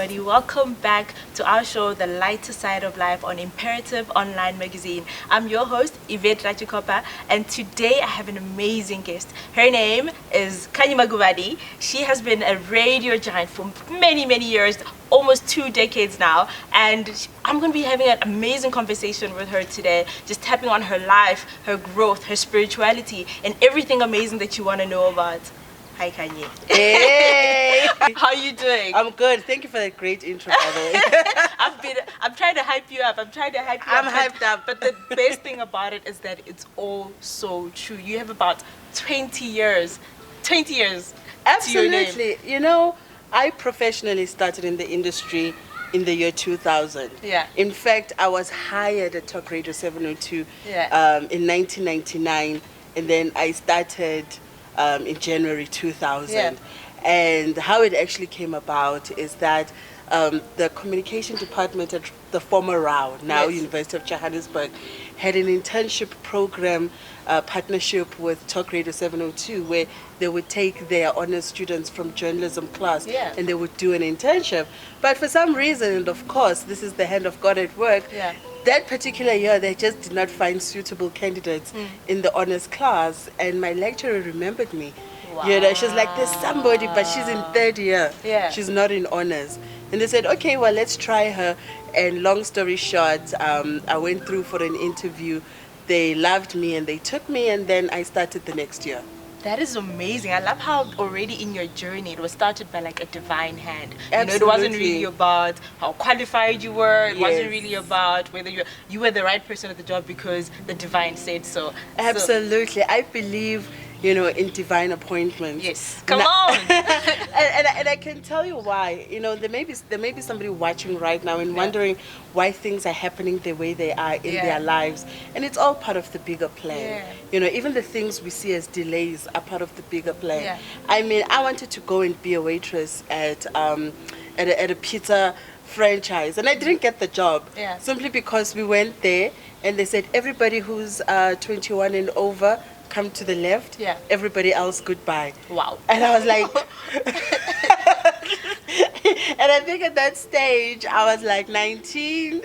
everybody. Welcome back to our show, The Lighter Side of Life on Imperative Online Magazine. I'm your host, Yvette Rachikopa, and today I have an amazing guest. Her name is Khyani. She has been a radio giant for many, many years, almost 2 decades now, and I'm going to be having an amazing conversation with her today, just tapping on her life, her growth, her spirituality, and everything amazing that you want to know about. Hi, Khyani. Hey! How are you doing? I'm good. Thank you for that great intro, by the way. I'm trying to hype you up. I'm hyped up. But the best thing about it is that it's all so true. You have about 20 years. 20 years. Absolutely. You know, I professionally started in the industry in the year 2000. Yeah. In fact, I was hired at Talk Radio 702 in 1999, and then I started in January 2000. Yeah. And how it actually came about is that the communication department at the former RAU, now Yes. University of Johannesburg, had an internship program partnership with Talk Radio 702 where they would take their honors students from journalism class and they would do an internship. But for some reason, and of course, this is the hand of God at work, that particular year they just did not find suitable candidates in the honors class, and my lecturer remembered me. Wow. You know, she's like, there's somebody, but she's in third year. She's not in honors. And they said, okay, well, let's try her. And long story short, I went through for an interview. They loved me and they took me, and then I started the next year. That is amazing. I love how already in your journey it was started by like a divine hand. Absolutely. You know, it wasn't really about how qualified you were. It wasn't really about whether you were the right person at the job because the divine said so. Absolutely. I believe, you know, in divine appointments. Yes. Come on. and I can tell you why. You know, there may be somebody watching right now and wondering why things are happening the way they are in their lives. And it's all part of the bigger plan. You know, even the things we see as delays are part of the bigger plan. I mean, I wanted to go and be a waitress at a pizza franchise, and I didn't get the job simply because we went there and they said everybody who's 21 and over come to the left, everybody else goodbye. Wow. And I was like and I think at that stage I was like 19,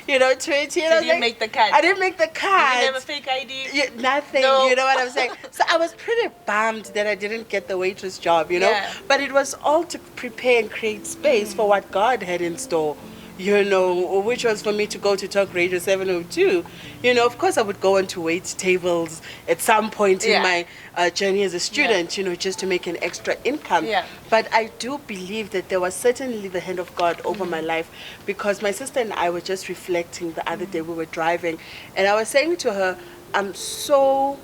you know, 20. So and you didn't make the cut? I didn't make the cut. You didn't have a fake ID? Nothing, No. you know what I'm saying? So I was pretty bummed that I didn't get the waitress job, you know? But it was all to prepare and create space for what God had in store, you know, which was for me to go to Talk Radio 702. You know, of course I would go on to wait tables at some point in my journey as a student, you know, just to make an extra income. But I do believe that there was certainly the hand of God over my life, because my sister and I were just reflecting the other day. We were driving and I was saying to her, I'm so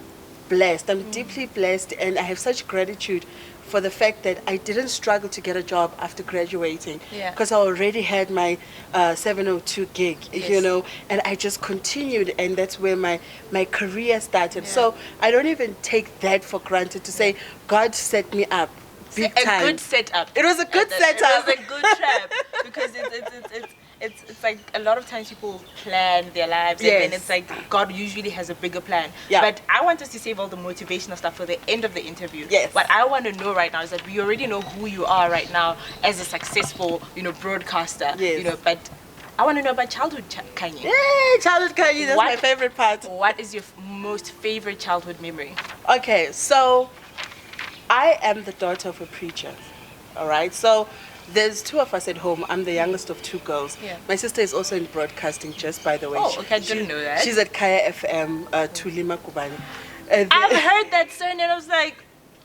blessed. I'm deeply blessed, and I have such gratitude for the fact that I didn't struggle to get a job after graduating, because I already had my 702 gig, you know, and I just continued, and that's where my career started. So I don't even take that for granted to say God set me up big time. A good setup. It was a good setup. It was a good trap, because it's like a lot of times people plan their lives and then it's like God usually has a bigger plan. But I want us to save all the motivational stuff for the end of the interview. What I want to know right now is that we already know who you are right now as a successful, you know, broadcaster. You know, but I want to know about childhood Khyani. Yeah, childhood Khyani, that's my favorite part. What is your most favorite childhood memory? Okay, so I am the daughter of a preacher. All right, so there's 2 of us at home. I'm the youngest of 2 girls. My sister is also in broadcasting, just by the way. Oh, okay, I didn't know that. She's at Kaya FM, Tulima Kubani. I've heard that surname, and I was like,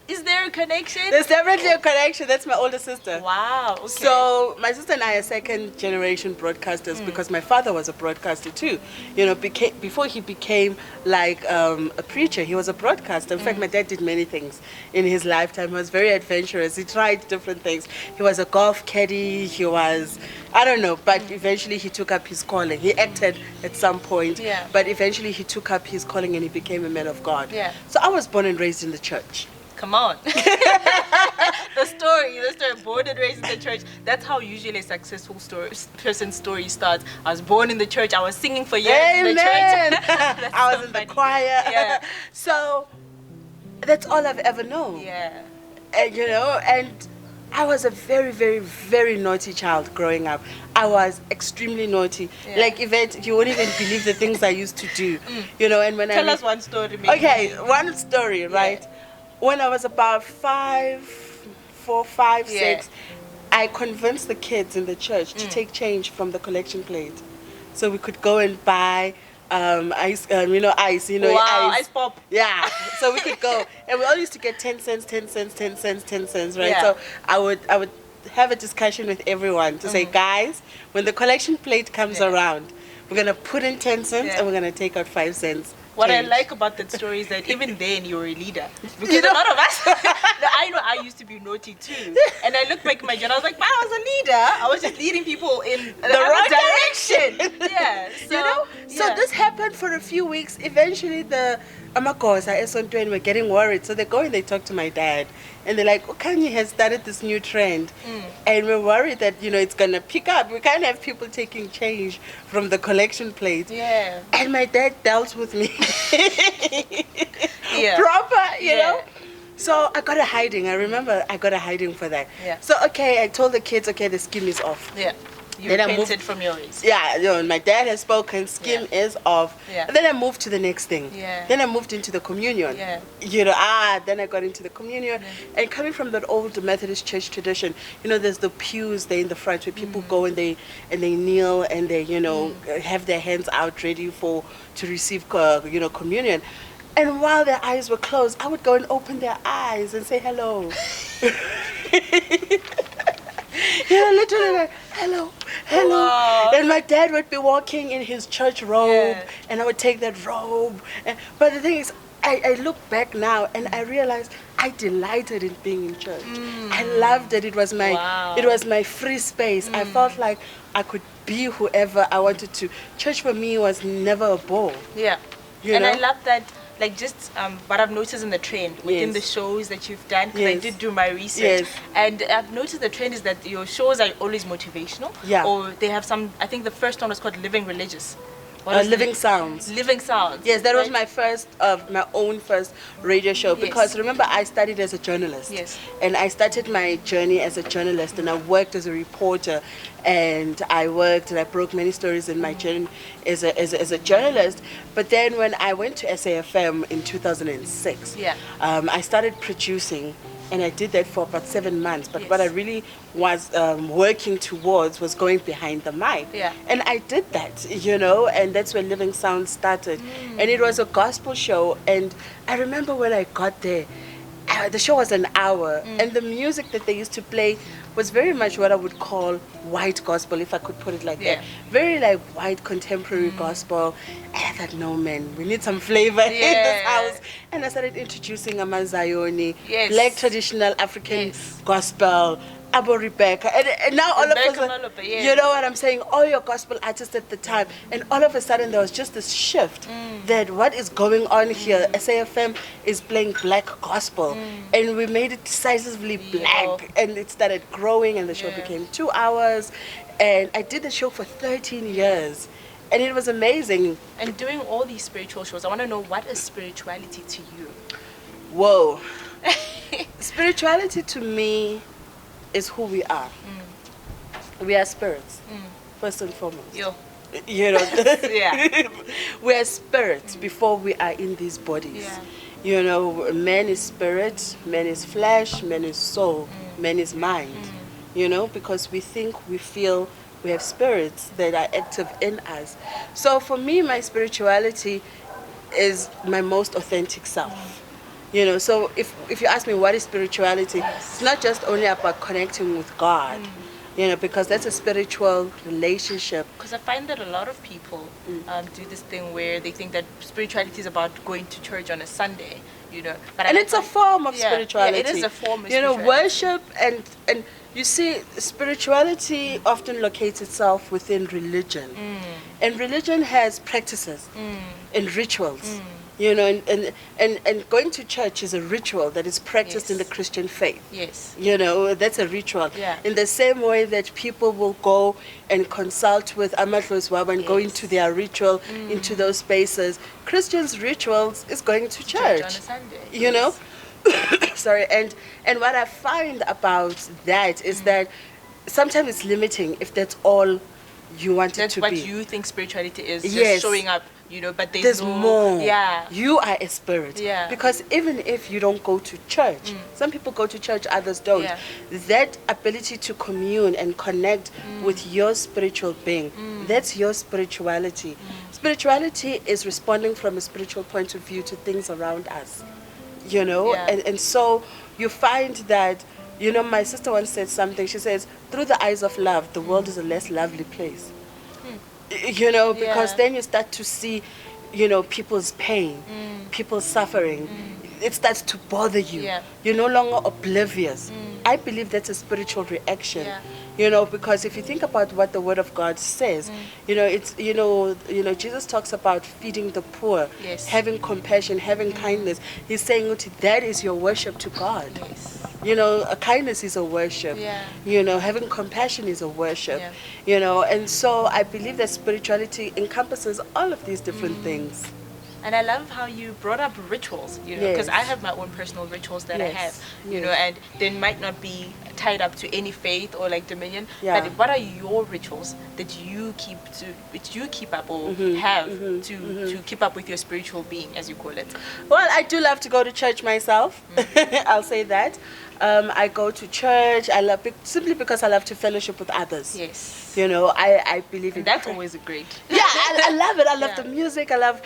is there a connection? There's definitely a connection. That's my older sister. Wow. Okay. So my sister and I are second generation broadcasters, because my father was a broadcaster too. You know, before he became like a preacher, he was a broadcaster. In fact, my dad did many things in his lifetime. He was very adventurous. He tried different things. He was a golf caddy. He was, I don't know, but eventually he took up his calling. He acted at some point, but eventually he took up his calling and he became a man of God. So I was born and raised in the church. Come on. the story, born and raised in the church. That's how usually a successful person's story starts. I was born in the church. I was singing for years in the church. I was in the choir. So that's all I've ever known. Yeah. And, you know, and I was a very, very, very naughty child growing up. I was extremely naughty. Yeah. Like, Yvette, you won't even believe the things I used to do. You know, and when Tell us one story, maybe. Okay, one story, right? When I was about 5, 4, 5, 6, I convinced the kids in the church to take change from the collection plate, so we could go and buy ice, ice, wow, ice pop. Yeah, so we could go, and we all used to get 10 cents, 10 cents, 10 cents, 10 cents, right? Yeah. So I would have a discussion with everyone to say, guys, when the collection plate comes around, we're gonna put in 10 cents and we're gonna take out 5 cents. What change. I like about that story is that even then you were a leader. Because a lot of us, I know I used to be naughty too. And I look back at my journal, I was like, man, I was a leader. I was just leading people in the right direction. Yeah. So, So this happened for a few weeks. Eventually the Amakosa, Esontweni were getting worried. So they go and they talk to my dad. And they're like, Khyani has started this new trend. And we're worried that, it's going to pick up. We can't have people taking change from the collection plate. Yeah. And my dad dealt with me. Yeah. Proper, you know. So I got a hiding. I remember I got a hiding for that. Yeah. So, okay, I told the kids, okay, the scheme is off. Yeah. You Then I repented from your ways. Yeah, my dad has spoken, scheme is off. Yeah. And then I moved to the next thing. Yeah. Then I moved into the communion. Yeah. Then I got into the communion. And coming from that old Methodist church tradition, there's the pews there in the front where people go and they kneel and they, have their hands out ready to receive, communion. And while their eyes were closed, I would go and open their eyes and say hello. Literally like, hello. Wow. And my dad would be walking in his church robe, and I would take that robe. But the thing is, I look back now and I realize I delighted in being in church. I loved it. It was my free space. I felt like I could be whoever I wanted to. Church for me was never a bore. Yeah. I love that. Like just what I've noticed in the trend within the shows that you've done, because I did do my research, and I've noticed the trend is that your shows are always motivational, or they have some. I think the first one was called Living Religious. Living Sounds. Living Sounds. Yes, that was my own first radio show, because remember I studied as a journalist. Yes. And I started my journey as a journalist, and I worked as a reporter, and I broke many stories in my journey as a journalist. But then when I went to SAFM in 2006, I started producing. And I did that for about 7 months. But what I really was working towards was going behind the mic. Yeah. And I did that, and that's where Living Sound started. And it was a gospel show. And I remember when I got there, the show was an hour. And the music that they used to play was very much what I would call white gospel, if I could put it like that. Very like white contemporary gospel. And I thought, no man, we need some flavor in this house. And I started introducing Amazayoni, black traditional African gospel, Abo Rebecca, and now all of a sudden, you know what I'm saying, all your gospel artists at the time, and all of a sudden there was just this shift that what is going on here, SAFM is playing black gospel, and we made it decisively black, and it started growing, and the show became 2 hours, and I did the show for 13 years. And it was amazing. And doing all these spiritual shows, I want to know, what is spirituality to you? Whoa. Spirituality to me is who we are. We are spirits, first and foremost. We are spirits before we are in these bodies. Man is spirit, man is flesh, man is soul, man is mind. Because we think, we feel, we have spirits that are active in us. So for me, my spirituality is my most authentic self. So if you ask me what is spirituality, it's not just only about connecting with God, because that's a spiritual relationship. Because I find that a lot of people do this thing where they think that spirituality is about going to church on a Sunday, But and it's a form of spirituality. Yeah, it is a form of spirituality. Worship and you see, spirituality often locates itself within religion. And religion has practices and rituals. And going to church is a ritual that is practiced in the Christian faith. That's a ritual. In the same way that people will go and consult with Amatlos Waba and go into their ritual, into those spaces, Christians' rituals is going to church. On a Sunday. Sorry, and what I find about that is that sometimes it's limiting if that's all you want it to be. That's what you think spirituality is, Yes. just showing up, but there's more. Yeah. You are a spirit. Yeah. Because even if you don't go to church, some people go to church, others don't. Yeah. That ability to commune and connect with your spiritual being, that's your spirituality. Spirituality is responding from a spiritual point of view to things around us. Yeah. And so you find that, my sister once said something. She says, through the eyes of love, the world is a less lovely place. Because then you start to see, people's pain, people's suffering. It starts to bother you. Yeah. You're no longer oblivious. I believe that's a spiritual reaction. Because if you think about what the Word of God says, it's Jesus talks about feeding the poor, Yes. having compassion, having kindness. He's saying that is your worship to God. Yes. A kindness is a worship. Yeah. Having compassion is a worship. Yeah. And so I believe that spirituality encompasses all of these different things. And I love how you brought up rituals, because I have my own personal rituals that I have, and they might not be tied up to any faith or like dominion. Yeah. But what are your rituals that you keep up or have to keep up with your spiritual being, as you call it? Well, I do love to go to church myself. I'll say that. I go to church. I love simply because I love to fellowship with others. Yes. I believe in That's always a great. Yeah, I love it. I love the music. I love,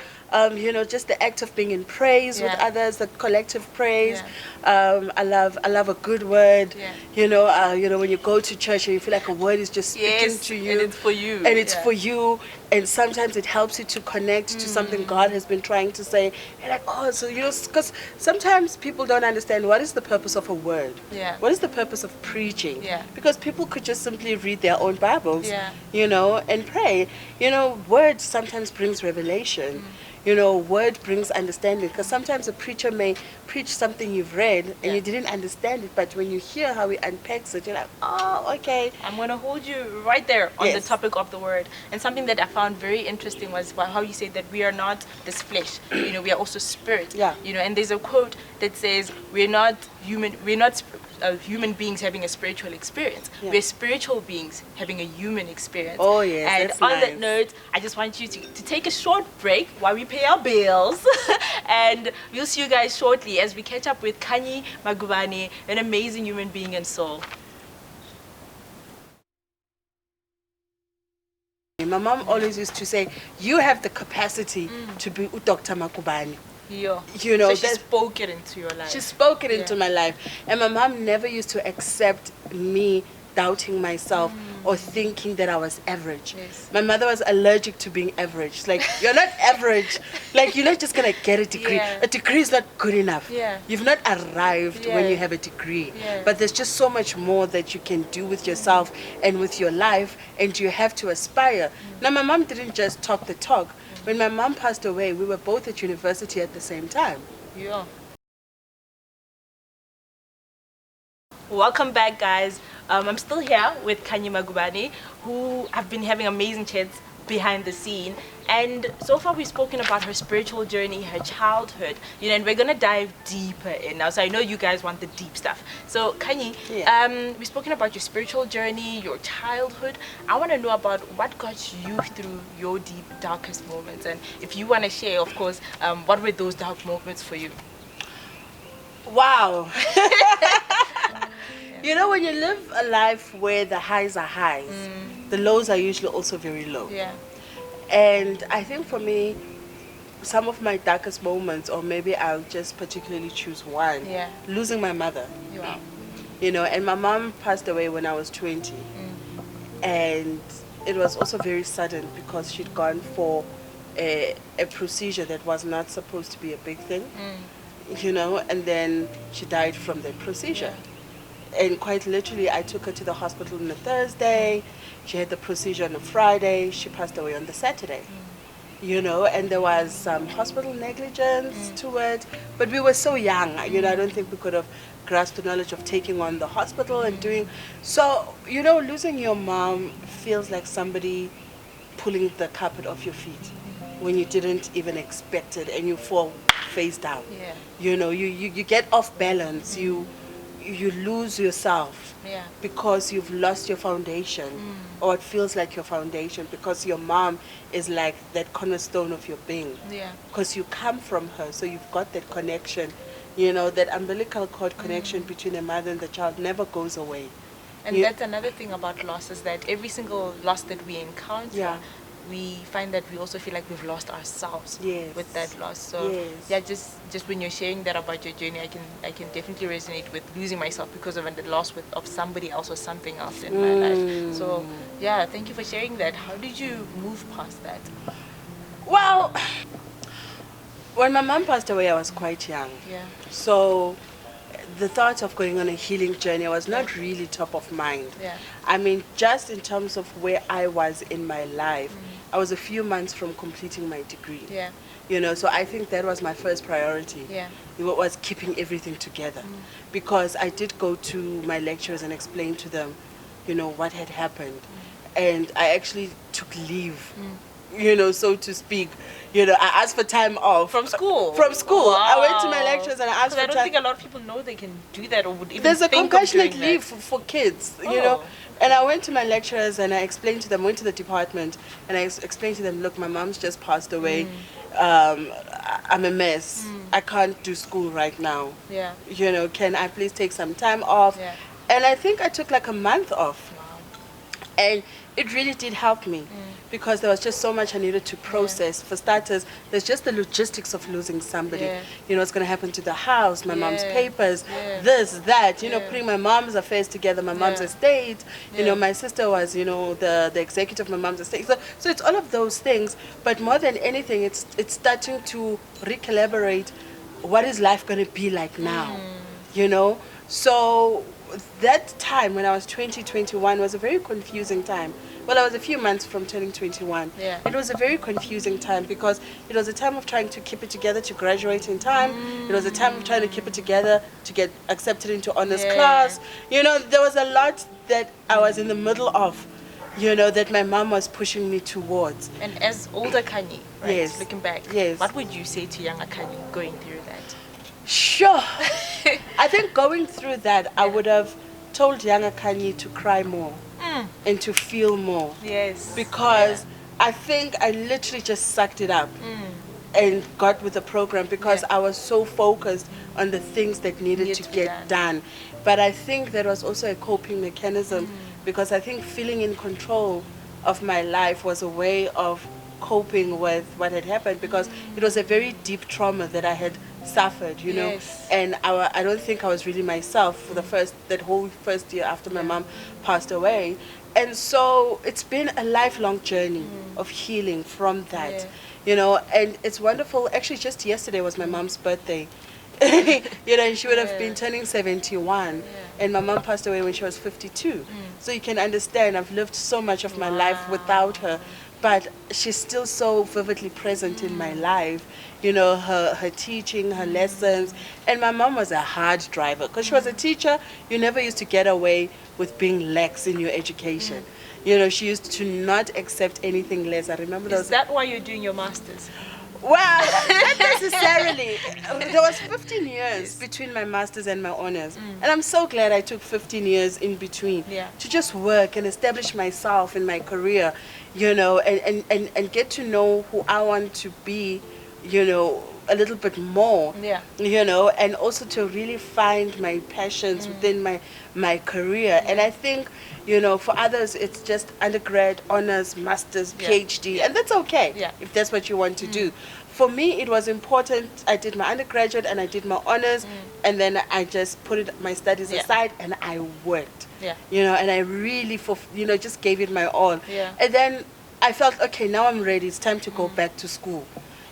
just the act of being in praise with others, the collective praise. I love a good word. When you go to church and you feel like a word is just speaking to you, and it's for you, and it's for you. And sometimes it helps you to connect to something God has been trying to say. You're like, because sometimes people don't understand what is the purpose of a word. Yeah. What is the purpose of preaching? Yeah. Because people could just simply read their own Bibles, Yeah. and pray. Word sometimes brings revelation. Word brings understanding. Because sometimes a preacher may preach something you've read and you didn't understand it, but when you hear how he unpacks it, you're like, oh, okay. I'm going to hold you right there on the Yes. topic of the word. And something that I found very interesting was how you say that we are not this flesh. We are also spirit. Yeah. And there's a quote that says we're not human beings having a spiritual experience. Yeah. We're spiritual beings having a human experience. Oh, yes, And that's on nice. that note, I just want you to take a short break while we pay our bills. And we'll see you guys shortly as we catch up with Khyani Magubane, an amazing human being and soul. My mom always used to say, you have the capacity to be Dr. Makubani. Yeah. So she spoke it into your life. She spoke it into my life. And my mom never used to accept me doubting myself or thinking that I was average. Yes. My mother was allergic to being average. Like, you're not average. Like, you're not just going to get a degree. Yeah. A degree is not good enough. Yeah. You've not arrived when you have a degree. Yeah. But there's just so much more that you can do with yourself and with your life, and you have to aspire. Now, my mom didn't just talk the talk. When my mom passed away, we were both at university at the same time. Yeah. Welcome back, guys. I'm still here with Khyani Magubane, who have been having amazing chats behind the scene. And so far we've spoken about her spiritual journey, her childhood, and we're gonna dive deeper in now. So I know you guys want the deep stuff. So Khyani, we've spoken about your spiritual journey, your childhood. I want to know about what got you through your deep, darkest moments, and if you want to share, of course, what were those dark moments for you? Wow. When you live a life where the highs are highs, the lows are usually also very low. Yeah. And I think for me, some of my darkest moments, or maybe I'll just particularly choose one, losing my mother. Wow. And my mom passed away when I was 20. And it was also very sudden because she'd gone for a procedure that was not supposed to be a big thing, and then she died from the procedure. And quite literally, I took her to the hospital on a Thursday. She had the procedure on a Friday. She passed away on the Saturday. And there was some hospital negligence to it. But we were so young, I don't think we could have grasped the knowledge of taking on the hospital and doing. So, losing your mom feels like somebody pulling the carpet off your feet when you didn't even expect it, and you fall face down. Yeah. You know, you get off balance. You lose yourself. Yeah. Because you've lost your foundation, or it feels like your foundation, because your mom is like that cornerstone of your being. Yeah. Because you come from her, so you've got that connection. You know, that umbilical cord connection between a mother and the child never goes away. And that's another thing about loss, is that every single loss that we encounter, we find that we also feel like we've lost ourselves with that loss. So just when you're sharing that about your journey, I can definitely resonate with losing myself because of the loss of somebody else or something else in my life. So yeah, thank you for sharing that. How did you move past that? Well, when my mom passed away, I was quite young. Yeah. So the thought of going on a healing journey was not really top of mind. Yeah. I mean, just in terms of where I was in my life, I was a few months from completing my degree. Yeah. You know, so I think that was my first priority. Yeah. It was keeping everything together. Because I did go to my lecturers and explain to them, you know, what had happened. And I actually took leave, you know, so to speak. You know, I asked for time off. From school? From school. Wow. I went to my lecturers and I asked for time. I don't think a lot of people know they can do that or would even There's a think compassionate of doing leave for kids, you know. And I went to my lecturers and I explained to them, went to the department and I explained to them, look, my mom's just passed away. I'm a mess. I can't do school right now. Yeah. You know, can I please take some time off? Yeah. And I think I took like a month off. Wow. And it really did help me because there was just so much I needed to process. For starters, there's just the logistics of losing somebody. You know, what's going to happen to the house, my mom's papers, this, that, you know, putting my mom's affairs together, my mom's estate. You know, my sister was, you know, the executive of my mom's estate. So it's all of those things. But more than anything, it's starting to recalibrate what is life going to be like now, you know? So that time when I was 21 was a very confusing time. Well, I was a few months from turning 21. Yeah. It was a very confusing time because it was a time of trying to keep it together to graduate in time. It was a time of trying to keep it together to get accepted into honors class. You know, there was a lot that I was in the middle of, you know, that my mom was pushing me towards. And as older Khyani, right, Yes. looking back, Yes. what would you say to younger Khyani going through that? Sure. I think going through that, I would have told younger Khyani to cry more and to feel more. Yes. Because I think I literally just sucked it up and got with the program because I was so focused on the things that needed to get done. But I think that was also a coping mechanism because I think feeling in control of my life was a way of coping with what had happened because it was a very deep trauma that I had suffered, you know, and I don't think I was really myself for that whole first year after my mom passed away. And so it's been a lifelong journey of healing from that, you know, and it's wonderful. Actually, just yesterday was my mom's birthday. You know, and she would have been turning 71, and my mom passed away when she was 52. So you can understand, I've lived so much of my life without her, but she's still so vividly present in my life. You know, her teaching, her lessons. And my mom was a hard driver because she was a teacher. You never used to get away with being lax in your education. You know, she used to not accept anything less. I remember Is that why you're doing your master's? Well, not necessarily. There was 15 years between my master's and my honors. And I'm so glad I took 15 years in between to just work and establish myself in my career, you know, and get to know who I want to be, you know, a little bit more, you know, and also to really find my passions within my career. And I think, you know, for others, it's just undergrad, honors, master's, PhD, and that's okay if that's what you want to do. For me, it was important. I did my undergraduate and I did my honors, and then I just put my studies aside and I worked, you know, and I really, you know, just gave it my all. And then I felt, okay, now I'm ready. It's time to go back to school.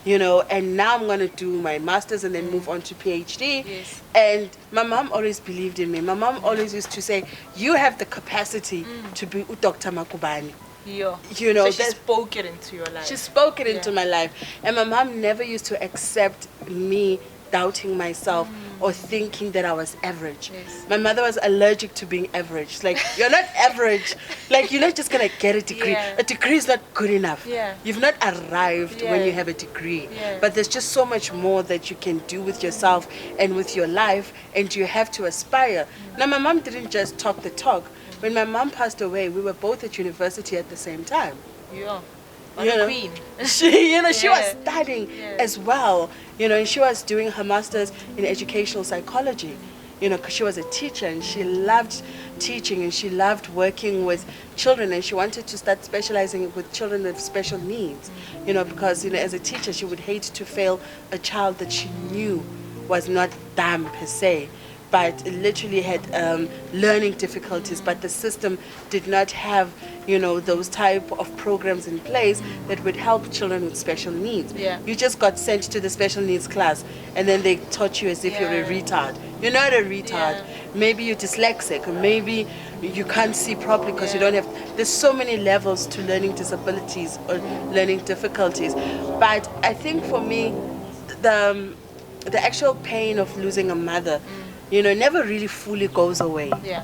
You know, and now I'm going to do my master's and then move on to PhD. And my mom always believed in me. My mom always used to say, you have the capacity to be Dr. Makubani. You know, so she spoke it into your life. She spoke it into my life. And my mom never used to accept me doubting myself or thinking that I was average. Yes. My mother was allergic to being average. Like, you're not average. Like, you're not just going to get a degree. Yeah. A degree is not good enough. Yeah. You've not arrived when you have a degree. Yeah. But there's just so much more that you can do with yourself and with your life, and you have to aspire. Now, my mom didn't just talk the talk. When my mom passed away, we were both at university at the same time. Yeah. Queen. She was Yeah. studying Yeah. as well, and she was doing her master's in educational psychology, because she was a teacher and she loved teaching and she loved working with children, and she wanted to start specializing with children with special needs, because, as a teacher, she would hate to fail a child that she knew was not dumb per se, but literally had learning difficulties, but the system did not have, those type of programs in place that would help children with special needs. Yeah. You just got sent to the special needs class, and then they taught you as if you're a retard. You're not a retard. Yeah. Maybe you're dyslexic, or maybe you can't see properly because you don't have. There's so many levels to learning disabilities or learning difficulties. But I think for me, the actual pain of losing a mother, never really fully goes away. Yeah.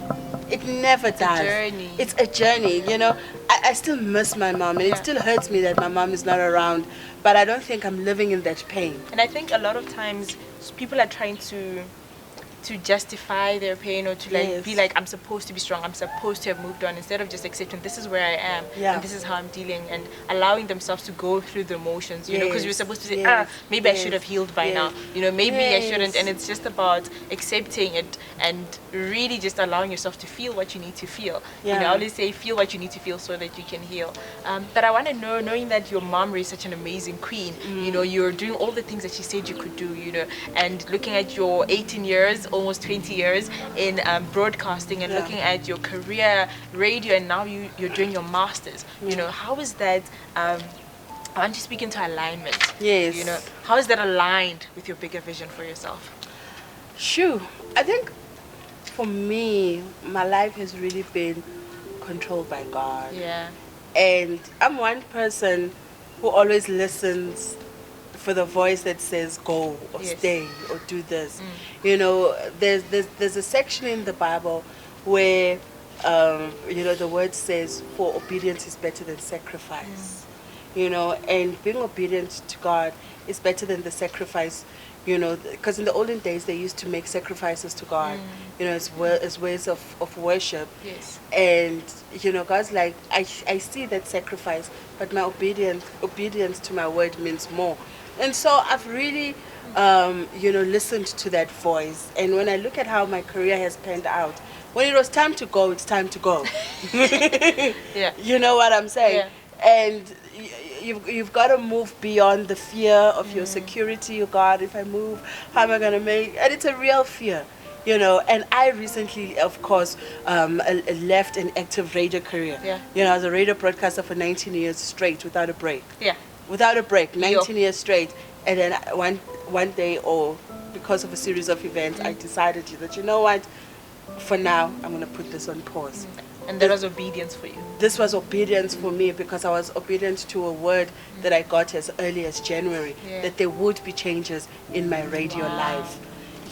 It never does. Journey. It's a journey, I still miss my mom, and it still hurts me that my mom is not around, but I don't think I'm living in that pain. And I think a lot of times people are trying to justify their pain, or to be like, I'm supposed to be strong, I'm supposed to have moved on, instead of just accepting this is where I am, and this is how I'm dealing, and allowing themselves to go through the emotions, because you're supposed to say, maybe I should have healed by now, maybe I shouldn't, and it's just about accepting it and really just allowing yourself to feel what you need to feel. I always say, feel what you need to feel so that you can heal. But I want to know, knowing that your mom raised such an amazing queen, you're doing all the things that she said you could do, and looking at your 18 years, almost 20 years in broadcasting, and looking at your career, radio, and now you're doing your masters. How is that? I want to speak into alignment. Yes. How is that aligned with your bigger vision for yourself? Shoo. I think for me, my life has really been controlled by God. Yeah. And I'm one person who always listens for the voice that says go or stay or do this. There's a section in the Bible where the word says, for obedience is better than sacrifice. And being obedient to God is better than the sacrifice, because in the olden days they used to make sacrifices to God, as ways of worship. Yes. And God's like, I see that sacrifice, but my obedience to my word means more. And so I've really, listened to that voice. And when I look at how my career has panned out, when it was time to go, it's time to go. Yeah. You know what I'm saying? Yeah. And you've got to move beyond the fear of your security. Oh God, if I move, how am I going to make? And it's a real fear. And I recently, of course, left an active radio career. Yeah. I was a radio broadcaster for 19 years straight without a break. Yeah. Without a break, 19 years straight. And then one day, or because of a series of events, I decided that, what, for now, I'm going to put this on pause. And that was obedience for you. This was obedience for me, because I was obedient to a word that I got as early as January, that there would be changes in my radio life.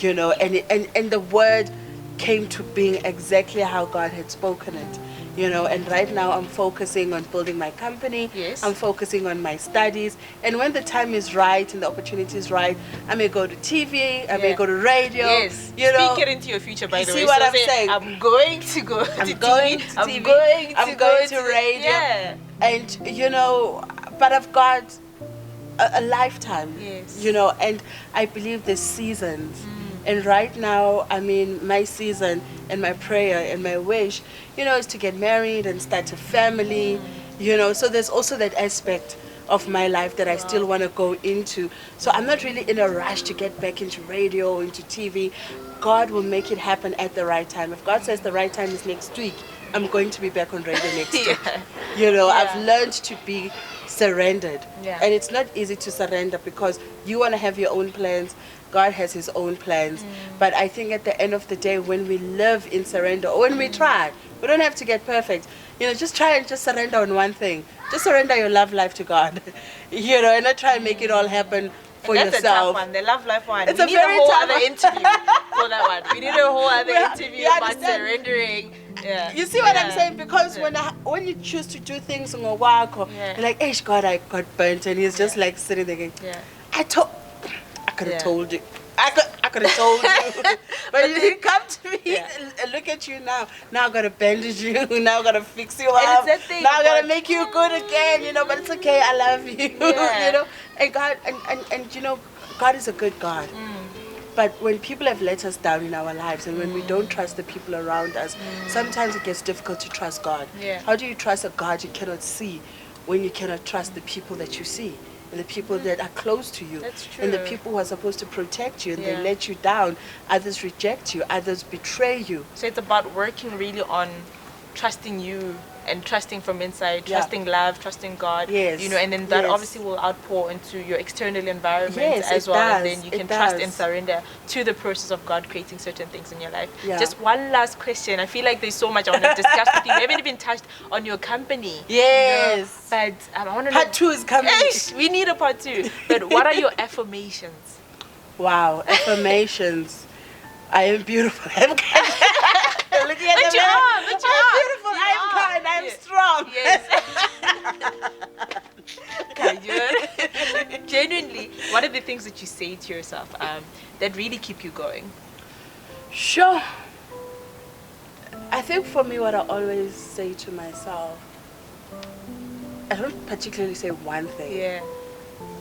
And the word came to being exactly how God had spoken it. And right now I'm focusing on building my company. Yes. I'm focusing on my studies. And when the time is right and the opportunity is right, I may go to TV, I may go to radio. Yes. Speak it into your future, by the way. See what I'm saying? I'm going to go to I'm TV. going to I'm TV. going going to to radio. Yeah. And, but I've got a lifetime. Yes. And I believe there's seasons. And right now, my season and my prayer and my wish, is to get married and start a family, So there's also that aspect of my life that I still want to go into. So I'm not really in a rush to get back into radio, into TV. God will make it happen at the right time. If God says the right time is next week, I'm going to be back on radio next week. I've learned to be surrendered. And it's not easy to surrender, because you want to have your own plans. God has his own plans. But I think at the end of the day, when we live in surrender, or when we try, we don't have to get perfect. Just try and just surrender on one thing. Just surrender your love life to God. And not try and make it all happen for that's yourself. That's a tough one. The love life one. It's we a need very a whole tough other interview for that one. We need a whole other interview about understand? surrendering. Yeah. You see what I'm saying? Because when you choose to do things on a walk, you're like, "Hey, God, I got burnt," and he's just like sitting there going, I could have told you. I could have told you. But you come to me and look at you now. Now I gotta bandage you. Now I gotta fix you up. Now I gotta make you good again, you know, but it's okay, I love you. You know? And God and you know, God is a good God. But when people have let us down in our lives and when we don't trust the people around us, sometimes it gets difficult to trust God. How do you trust a God you cannot see when you cannot trust the people that you see? And the people that are close to you. That's true. And the people who are supposed to protect you and they let you down. Others reject you. Others betray you. So it's about working really on trusting you and trusting from inside, trusting love, trusting God. You know, and then that obviously will outpour into your external environment as well. And then you can trust and surrender to the process of God creating certain things in your life. Just one last question. I feel like there's so much I want to discuss with you. We haven't even touched on your company. Yes. You know? But I want to know. Part 2 is coming. We need a part 2. But what are your affirmations? Wow, affirmations. I am beautiful. Looking at but you are. But you I'm are. beautiful. I am kind. I am strong. Yes. Genuinely, what are the things that you say to yourself that really keep you going? Sure. I think for me, what I always say to myself, I don't particularly say one thing.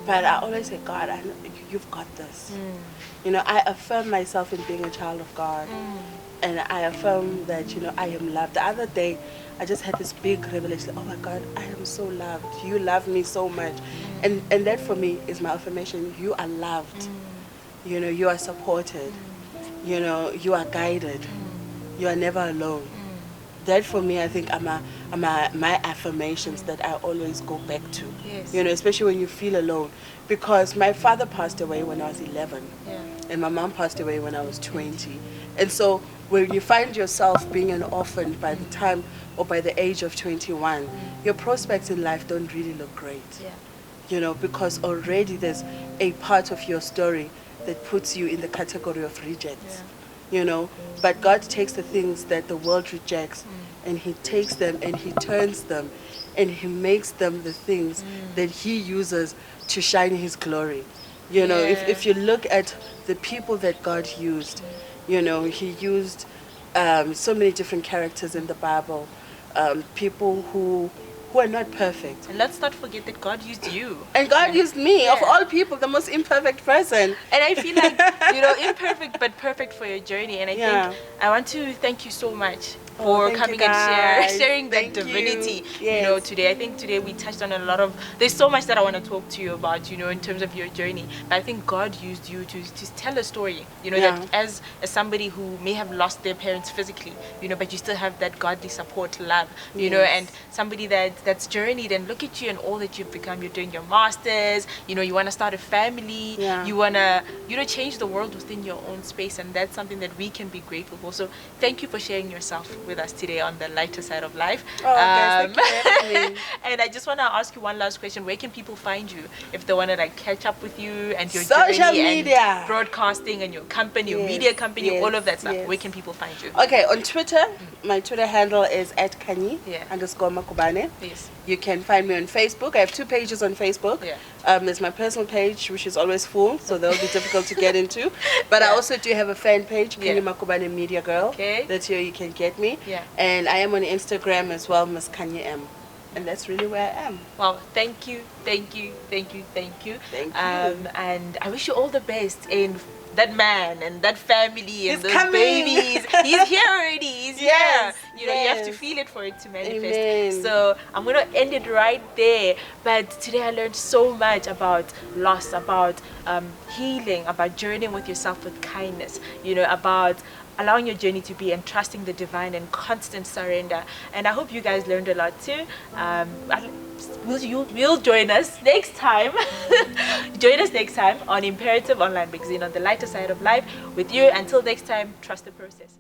But I always say, God, I know you've got this. You know, I affirm myself in being a child of God. And I affirm that, you know, I am loved. The other day, I just had this big revelation. Oh my God, I am so loved. You love me so much. And that for me is my affirmation. You are loved. You know, you are supported. You know, you are guided. You are never alone. That for me, I think are my affirmations that I always go back to. You know, especially when you feel alone. Because my father passed away when I was 11. And my mom passed away when I was 20. And so when you find yourself being an orphan by the time or by the age of 21, your prospects in life don't really look great. You know, because already there's a part of your story that puts you in the category of rejects. You know, but God takes the things that the world rejects and he takes them and he turns them and he makes them the things that he uses to shine his glory. You know, if you look at the people that God used, you know, he used so many different characters in the Bible, people who are not perfect. And let's not forget that God used you. And God used me, of all people, the most imperfect person. And I feel like, you know, imperfect but perfect for your journey. And I think I want to thank you so much for coming and sharing that divinity, you know, today. I think today we touched on a lot of, there's so much that I want to talk to you about, you know, in terms of your journey. But I think God used you to tell a story, you know, that as somebody who may have lost their parents physically, you know, but you still have that godly support, love, you know, and somebody that's journeyed, and look at you and all that you've become. You're doing your masters, you know, you want to start a family, you want to, you know, change the world within your own space, and that's something that we can be grateful for. So thank you for sharing yourself with us today on the lighter side of life. Thank you for having me. And I just want to ask you one last question. Where can people find you if they want to like catch up with you and your social journey media and broadcasting and your company, your media company, all of that stuff? Where can people find you? Okay, on Twitter, my Twitter handle is @Khyani_Makubane. You can find me on Facebook. I have 2 pages on Facebook. There's my personal page, which is always full, so that'll be difficult to get into. But I also do have a fan page, Khyani Makubane Media Girl. That's where you can get me. And I am on Instagram as well, Miss Khyani M. And that's really where I am. Well, thank you. Thank you. And I wish you all the best in that man and that family and those babies. He's here already. He's here. You know, you have to feel it for it to manifest. Amen. So I'm going to end it right there. But today I learned so much about loss, about healing, about journeying with yourself with kindness, you know, about allowing your journey to be and trusting the divine and constant surrender. And I hope you guys learned a lot too. You'll join us next time. Join us next time on Imperative Online Magazine on the lighter side of life with you. Until next time, trust the process.